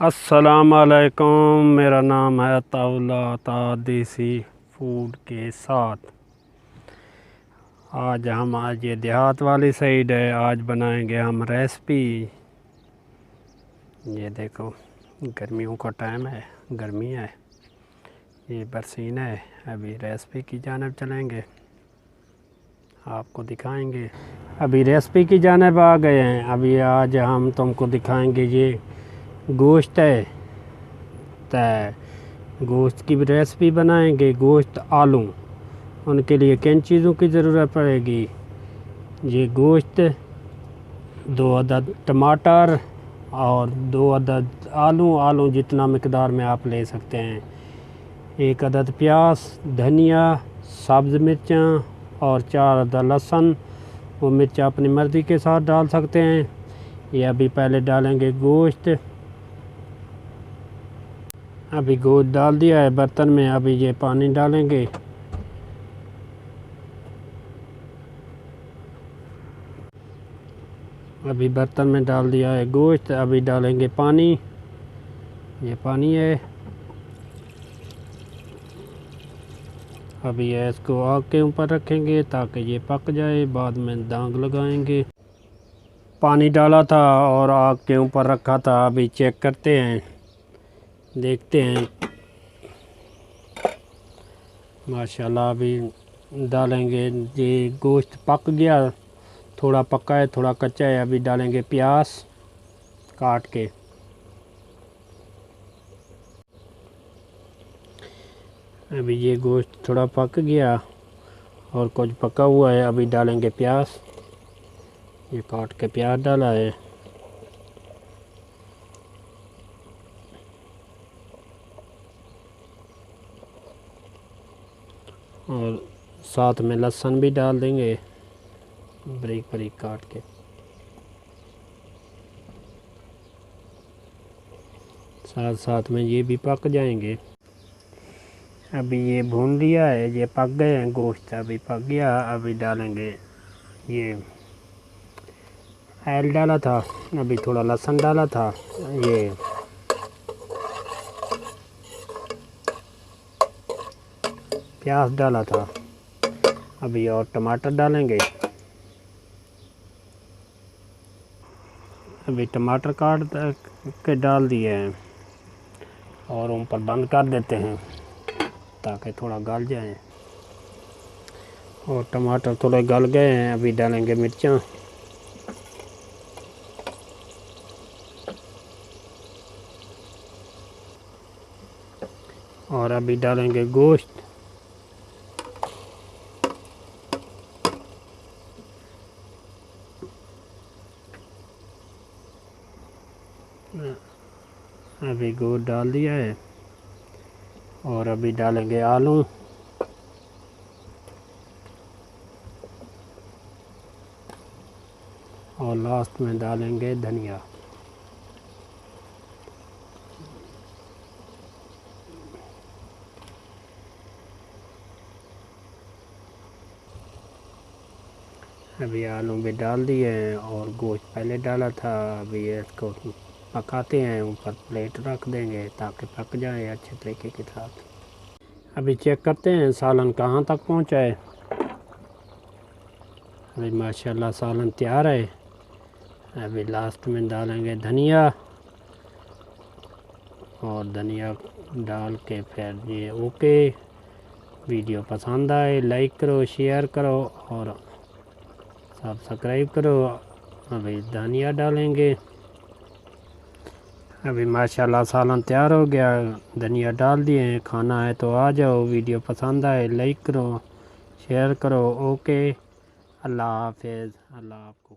अस्सलामुअलैकुम, मेरा नाम है अताउल्लाह देसी फूड के साथ। आज ये देहात वाली साइड है। आज बनाएंगे हम रेसिपी। ये देखो, गर्मियों का टाइम है, गर्मी है, ये बरसीन है। अभी रेसिपी की जानिब चलेंगे, आपको दिखाएंगे। अभी रेसिपी की जानिब आ गए हैं। अभी आज हम तुमको दिखाएंगे, ये गोश्त है, तो गोश्त की भी रेसिपी बनाएंगे। गोश्त आलू, उनके लिए किन चीज़ों की ज़रूरत पड़ेगी? ये गोश्त, 2 अदद टमाटर और 2 अदद आलू जितना मकदार में आप ले सकते हैं। 1 अदद प्याज, धनिया, सब्ज़ मिर्चाँ और 4 अदद लहसुन। वो मिर्चा अपनी मर्ज़ी के साथ डाल सकते हैं। ये अभी पहले डालेंगे गोश्त। अभी गोश्त डाल दिया है बर्तन में। अभी ये पानी डालेंगे। अभी बर्तन में डाल दिया है गोश्त। अभी डालेंगे पानी। ये पानी है। अभी इसको आग के ऊपर रखेंगे ताकि ये पक जाए, बाद में दाग लगाएंगे। पानी डाला था और आग के ऊपर रखा था। अभी चेक करते हैं, देखते हैं। माशाल्लाह अभी डालेंगे। ये गोश्त पक गया, थोड़ा पका है थोड़ा कच्चा है। अभी डालेंगे प्याज काट के। अभी ये गोश्त थोड़ा पक गया और कुछ पका हुआ है। अभी डालेंगे प्याज। ये काट के प्याज डाला है। और साथ में लहसुन भी डाल देंगे, बारीक बारीक काट के। साथ साथ में ये भी पक जाएंगे। अभी ये भून लिया है, ये पक गए हैं गोश्त। अभी पक गया। अभी डालेंगे, ये ऑयल डाला था, अभी थोड़ा लहसुन डाला था, ये प्याज डाला था। अभी और टमाटर डालेंगे। अभी टमाटर काट के डाल दिए हैं और ऊपर बंद कर देते हैं ताकि थोड़ा गल जाए। और टमाटर थोड़े गल गए हैं। अभी डालेंगे मिर्चाँ। और अभी डालेंगे गोश्त। अभी गोश्त डाल दिया है और अभी डालेंगे आलू। और लास्ट में डालेंगे धनिया। अभी आलू भी डाल दिए हैं और गोश्त पहले डाला था। अभी इसको पकाते हैं, ऊपर प्लेट रख देंगे ताकि पक जाए अच्छे तरीके के साथ। अभी चेक करते हैं सालन कहाँ तक पहुँचा है। अभी माशाल्लाह सालन तैयार है। अभी लास्ट में डालेंगे धनिया। और धनिया डाल के फिर ये ओके। वीडियो पसंद आए लाइक करो, शेयर करो और सब्सक्राइब करो। अभी धनिया डालेंगे। अभी माशाल्लाह सालन तैयार हो गया। धनिया डाल दिए हैं। खाना है तो आ जाओ। वीडियो पसंद आए लाइक करो, शेयर करो। ओके, अल्लाह हाफिज़। अल्लाह आपको